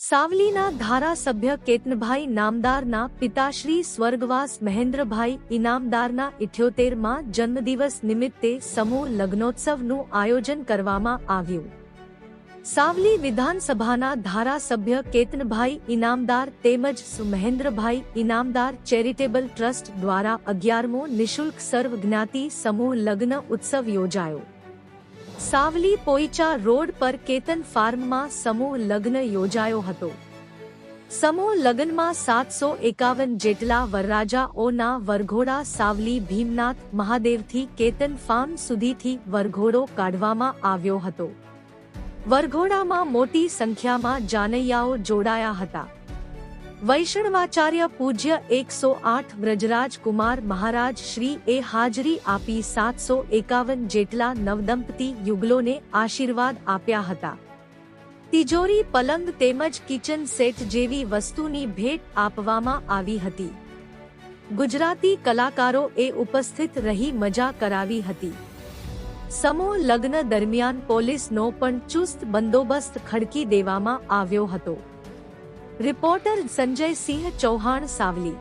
સાવલીના ધારાસભ્ય કેતનભાઈ નામદારના પિતાશ્રી સ્વર્ગવાસ મહેન્દ્રભાઈ ઇનામદારના 78માં જન્મદિવસ નિમિત્તે સમૂહ લગ્નોત્સવનું આયોજન કરવામાં આવ્યું. સાવલી વિધાનસભાના ધારાસભ્ય કેતનભાઈ ઇનામદાર તેમજ મહેન્દ્રભાઈ ઇનામદાર ચેરિટેબલ ટ્રસ્ટ દ્વારા 11મો નિઃશુલ્ક સર્વ જ્ઞાતિ સમૂહ લગ્ન ઉત્સવ યોજાયો. સાવલી પોઈચા રોડ પર કેતન ફાર્મમાં સમૂહ લગ્ન યોજાયો હતો. સમૂહ લગ્નમાં 751 જેટલા વરરાજાઓના વરઘોડા સાવલી ભીમનાથ મહાદેવથી કેતન ફાર્મ સુધીથી વરઘોડો કાઢવામાં આવ્યો હતો. વરઘોડામાં મોટી સંખ્યામાં જાનૈયાઓ જોડાયા હતા. વૈષ્ણવાચાર્ય પૂજ્ય 108 વ્રજરાજ કુમાર મહારાજ શ્રી એ હાજરી આપી 751 જેટલા નવદંપતી યુગલોને આશીર્વાદ આપ્યા હતા. તિજોરી, પલંગ તેમજ કિચન સેટ જેવી વસ્તુની ભેટ આપવામાં આવી હતી. ગુજરાતી કલાકારોએ ઉપસ્થિત રહી મજા કરાવી હતી. સમૂહ લગ્ન દરમિયાન પોલીસનો પણ ચુસ્ત બંદોબસ્ત ખડકી દેવામાં આવ્યો હતો. રિપોર્ટર સંજય સિંહ ચૌહાણ, સાવલી.